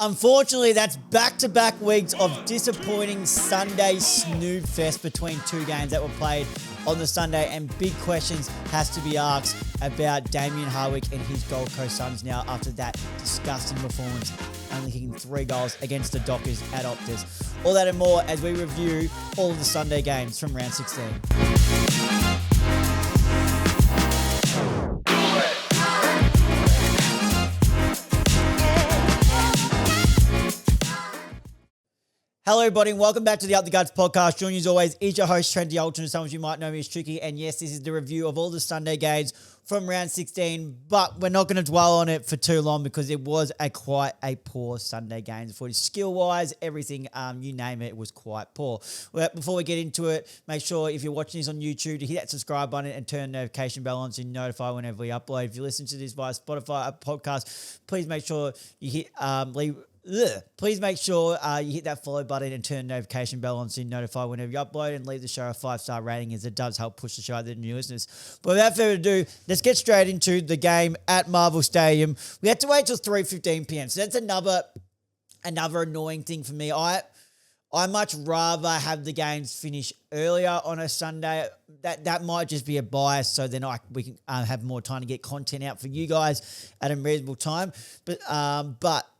Unfortunately, that's back-to-back weeks of disappointing Sunday snooze fest between two games that were played on the Sunday, and big questions has to be asked about Damien Hardwick and his Gold Coast Suns now after that disgusting performance, only kicking 3 goals against the Dockers at Optus. All that and more as we review all of the Sunday games from round 16. Hello, everybody, and welcome back to the Up the Guts podcast. Joining you as always is your host, Trent the Ultimate. Some of you might know me as Tricky. And yes, this is the review of all the Sunday games from round 16, but we're not going to dwell on it for too long because it was quite a poor Sunday game. For skill-wise, everything, you name it, was quite poor. Well, before we get into it, make sure if you're watching this on YouTube to hit that subscribe button and turn the notification bell on so you're notified whenever we upload. If you listen to this via Spotify or podcast, please make sure you hit Please make sure you hit that follow button and turn the notification bell on so you're notified whenever you upload, and leave the show a 5-star rating as it does help push the show out to new listeners. But without further ado, let's get straight into the game at Marvel Stadium. We had to wait till 3:15 p.m. So that's another annoying thing for me. I much rather have the games finish earlier on a Sunday. That might just be a bias, so then we can have more time to get content out for you guys at a reasonable time. But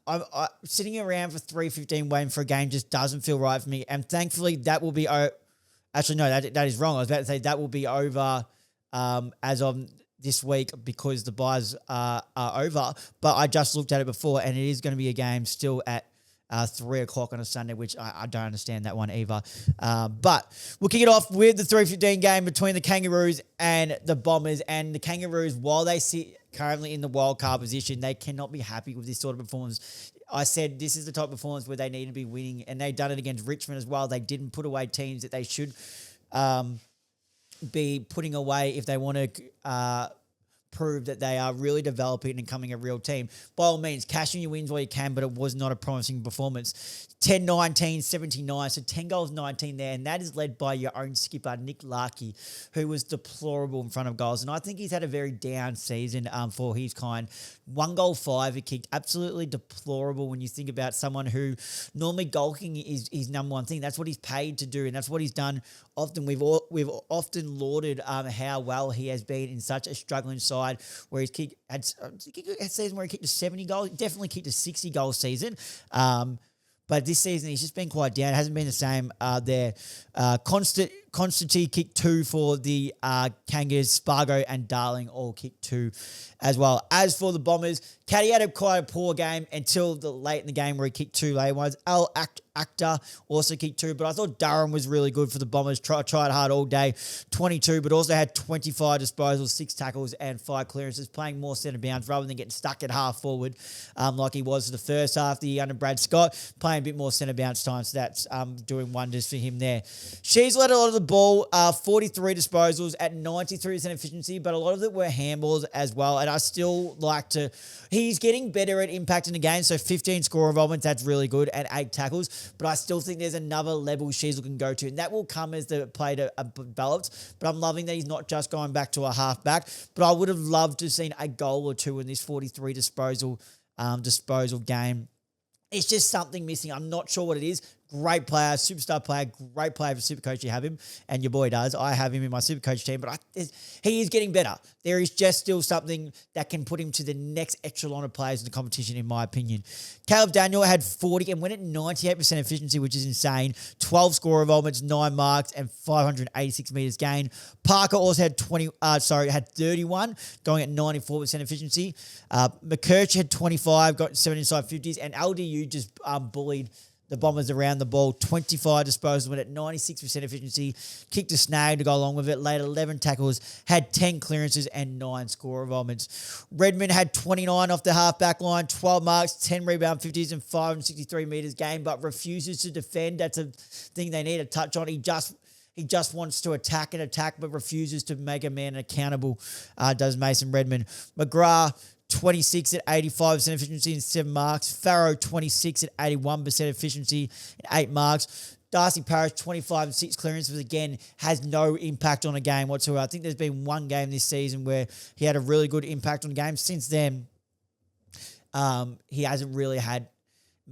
I'm sitting around for 3:15 waiting for a game just doesn't feel right for me. And thankfully, that will be actually, no, that is wrong. I was about to say that will be over as of this week because the buys are over. But I just looked at it before, and it is going to be a game still at 3 o'clock on a Sunday, which I don't understand that one either. But we'll kick it off with the 3:15 game between the Kangaroos and the Bombers. And the Kangaroos, while they sit currently in the wild card position, they cannot be happy with this sort of performance. I said this is the type of performance where they need to be winning, and they've done it against Richmond as well. They didn't put away teams that they should be putting away if they want to prove that they are really developing and becoming a real team. By all means, cash in your wins while you can, but it was not a promising performance. 10-19, 79, so 10 goals, 19 there, and that is led by your own skipper, Nick Larkey, who was deplorable in front of goals, and I think he's had a very down season for his kind. 1 goal, 5 he kicked, absolutely deplorable when you think about someone who normally goal kicking is his number one thing. That's what he's paid to do, and that's what he's done often. We've often lauded how well he has been in such a struggling side where he's kicked, had a season where he kicked to 70 goals, definitely kicked a 60 goal season. But this season, he's just been quite down. It hasn't been the same there. Constantine kicked 2 for the Kangas. Spargo and Darling all kicked 2 as well. As for the Bombers, Caddy had quite a poor game until late in the game where he kicked 2 late ones. Actor also kicked 2, but I thought Durham was really good for the Bombers. Tried hard all day, 22, but also had 25 disposals, 6 tackles, and 5 clearances, playing more centre bounce rather than getting stuck at half forward like he was for the first half of the year under Brad Scott, playing a bit more centre bounce time, so that's doing wonders for him there. She's led a lot of the ball, 43 disposals at 93% efficiency, but a lot of it were handballs as well, and I still he's getting better at impacting the game, so 15 score involvements, that's really good, and 8 tackles, but I still think there's another level she's looking to go to, and that will come as the play develops, but I'm loving that he's not just going back to a halfback, but I would have loved to have seen a goal or 2 in this 43 disposal game. It's just something missing. I'm not sure what it is. Great player, superstar player, great player for Supercoach. You have him, and your boy does. I have him in my Supercoach team, but he is getting better. There is just still something that can put him to the next echelon of players in the competition, in my opinion. Caleb Daniel had 40 and went at 98% efficiency, which is insane. 12 score involvements, 9 marks, and 586 metres gained. Parker also had 31, going at 94% efficiency. McKirch had 25, got 7 inside 50s, and LDU just bullied the Bombers around the ball. 25 disposals, went at 96% efficiency, kicked a snag to go along with it, laid 11 tackles, had 10 clearances and 9 score involvements. Redmond had 29 off the half-back line, 12 marks, 10 rebound 50s and 563 metres gained, but refuses to defend. That's a thing they need to touch on. He just wants to attack, but refuses to make a man accountable, does Mason Redmond. McGrath, 26 at 85% efficiency and 7 marks. Farrow, 26 at 81% efficiency and 8 marks. Darcy Parish, 25 and 6 clearances, again, has no impact on a game whatsoever. I think there's been one game this season where he had a really good impact on the game. Since then, he hasn't really had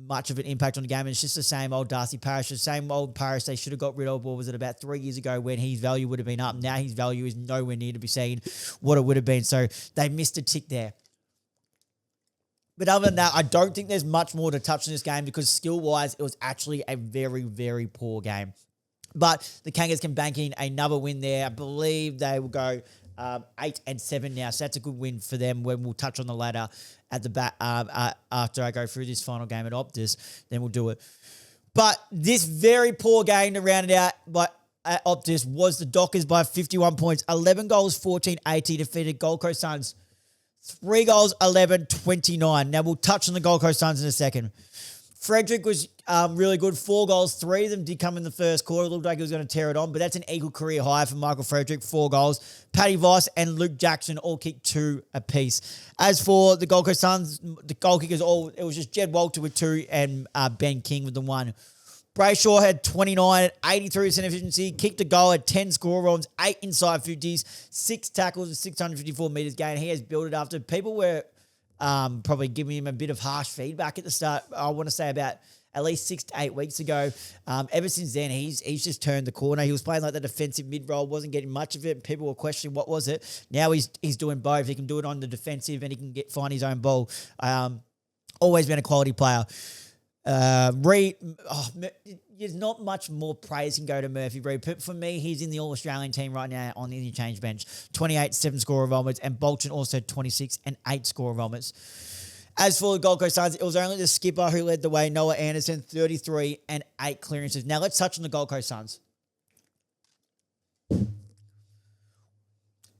much of an impact on the game. And it's just the same old Darcy Parish, the same old Parish they should have got rid of. What was it, about 3 years ago when his value would have been up? Now his value is nowhere near to be seen what it would have been. So they missed a tick there. But other than that, I don't think there's much more to touch on this game because skill-wise, it was actually a very, very poor game. But the Kangas can bank in another win there. I believe they will go 8-7 now. So that's a good win for them when we'll touch on the ladder at the back after I go through this final game at Optus. Then we'll do it. But this very poor game to round it out at Optus was the Dockers by 51 points. 11 goals, 14-80 defeated Gold Coast Suns. 3 goals, 11-29. Now we'll touch on the Gold Coast Suns in a second. Frederick was really good. 4 goals. 3 of them did come in the first quarter. It looked like he was going to tear it on, but that's an equal career high for Michael Frederick. 4 goals. Paddy Voss and Luke Jackson all kicked 2 apiece. As for the Gold Coast Suns, the goal kickers it was just Jed Walter with 2 and Ben King with the 1. Brayshaw had 29 at 83% efficiency, kicked a goal at 10 score runs, 8 inside 50s, 6 tackles and 654 metres gain. He has built it after people were probably giving him a bit of harsh feedback at the start. I want to say about at least 6 to 8 weeks ago. Ever since then, he's just turned the corner. He was playing like the defensive mid-role, wasn't getting much of it. People were questioning what was it. Now he's doing both. He can do it on the defensive and he can find his own ball. Always been a quality player. There's not much more praise can go to Murphy Reid. But for me, he's in the All-Australian team right now on the interchange bench. 28, 7 score involvements, and Bolton also 26 and 8 score involvements. As for the Gold Coast Suns, it was only the skipper who led the way, Noah Anderson, 33 and 8 clearances. Now let's touch on the Gold Coast Suns.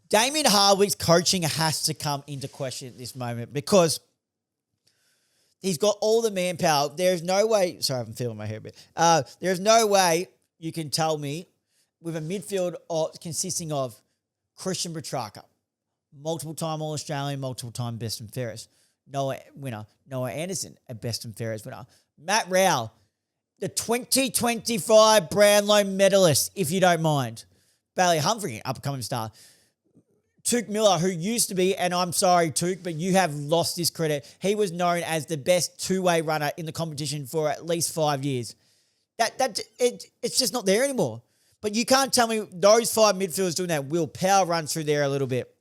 Damien Hardwick's coaching has to come into question at this moment because he's got all the manpower. There's no way. Sorry, I'm feeling my hair a bit. There's no way you can tell me with a midfield consisting of Christian Petrarca, multiple-time All-Australian, multiple-time best and fairest winner. Noah Anderson, a best and fairest winner. Matt Rowell, the 2025 Brownlow medalist, if you don't mind. Bailey Humphrey, up-and-coming star. Touk Miller, who used to be, and I'm sorry, Touk, but you have lost this credit. He was known as the best two-way runner in the competition for at least 5 years. It's just not there anymore. But you can't tell me those 5 midfielders doing that will power run through there a little bit.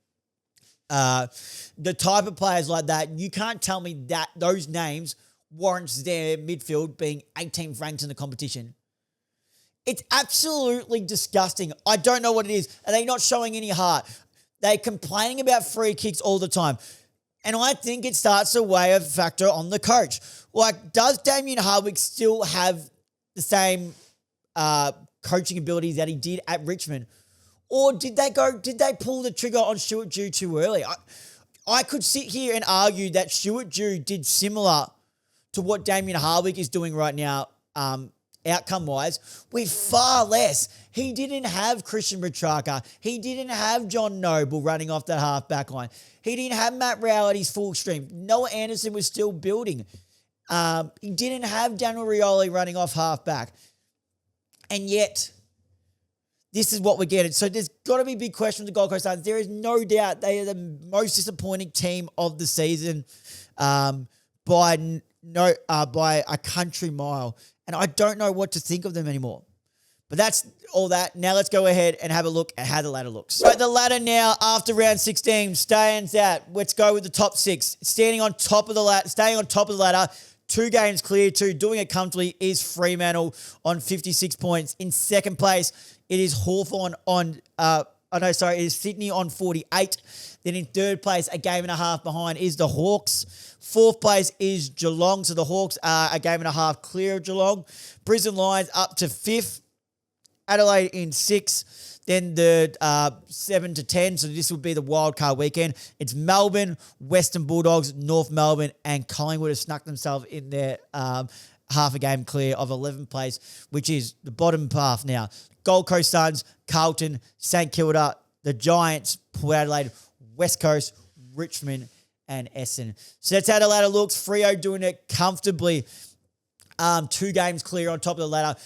The type of players like that, you can't tell me that those names warrants their midfield being 18th ranked in the competition. It's absolutely disgusting. I don't know what it is. Are they not showing any heart? They're complaining about free kicks all the time. And I think it starts to weigh a factor on the coach. Like, does Damien Hardwick still have the same coaching abilities that he did at Richmond? Or did they pull the trigger on Stuart Dew too early? I could sit here and argue that Stuart Dew did similar to what Damien Hardwick is doing right now, outcome-wise, with far less. He didn't have Christian Petrarca. He didn't have John Noble running off that half-back line. He didn't have Matt Rowell at his full stream. Noah Anderson was still building. He didn't have Daniel Rioli running off half-back. And yet, this is what we're getting. So there's got to be a big question with the Gold Coast Suns. There is no doubt they are the most disappointing team of the season by a country mile. And I don't know what to think of them anymore. But that's all that. Now let's go ahead and have a look at how the ladder looks. So the ladder now, after round 16, stands out. Let's go with the top 6. Staying on top of the ladder, 2 games clear, doing it comfortably is Fremantle on 56 points. In second place, it is Hawthorn it is Sydney on 48. Then in third place, a game and a half behind, is the Hawks. Fourth place is Geelong. So the Hawks are a game and a half clear of Geelong. Brisbane Lions up to 5th. Adelaide in 6th. Then the 7 to 10. So this would be the wildcard weekend. It's Melbourne, Western Bulldogs, North Melbourne, and Collingwood have snuck themselves in there half a game clear of 11th place, which is the bottom half now. Gold Coast Suns, Carlton, St Kilda, the Giants, Port Adelaide, West Coast, Richmond, and Essendon. So that's how the ladder looks. Freo doing it comfortably. 2 games clear on top of the ladder.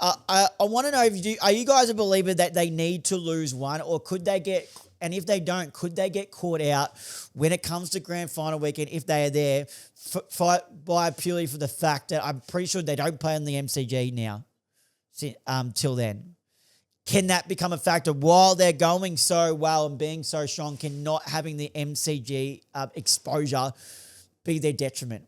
I want to know, are you guys a believer that they need to lose one, or could they get And if they don't, could they get caught out when it comes to grand final weekend if they are there by purely for the fact that I'm pretty sure they don't play on the MCG now till then? Can that become a factor while they're going so well and being so strong? Can not having the MCG exposure be their detriment?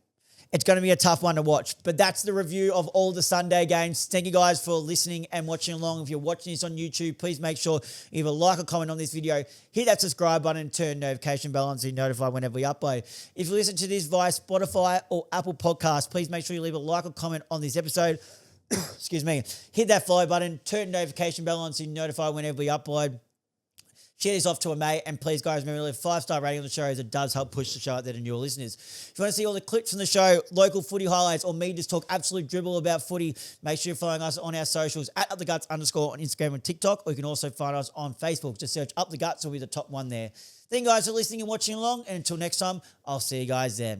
It's going to be a tough one to watch, but that's the review of all the Sunday games. Thank you guys for listening and watching along. If you're watching this on YouTube, please make sure you either like or comment on this video, hit that subscribe button, and turn notification bell on so you're notified whenever we upload. If you listen to this via Spotify or Apple Podcasts, please make sure you leave a like or comment on this episode. Excuse me. Hit that follow button, turn notification bell on so you're notified whenever we upload. Share this off to a mate, and please, guys, remember to leave a 5-star rating on the show as it does help push the show out there to newer listeners. If you want to see all the clips from the show, local footy highlights, or me just talk absolute dribble about footy, make sure you're following us on our socials at @UpTheGuts_ on Instagram and TikTok, or you can also find us on Facebook. Just search Up The Guts, will be the top one there. Thank you guys for listening and watching along, and until next time, I'll see you guys then.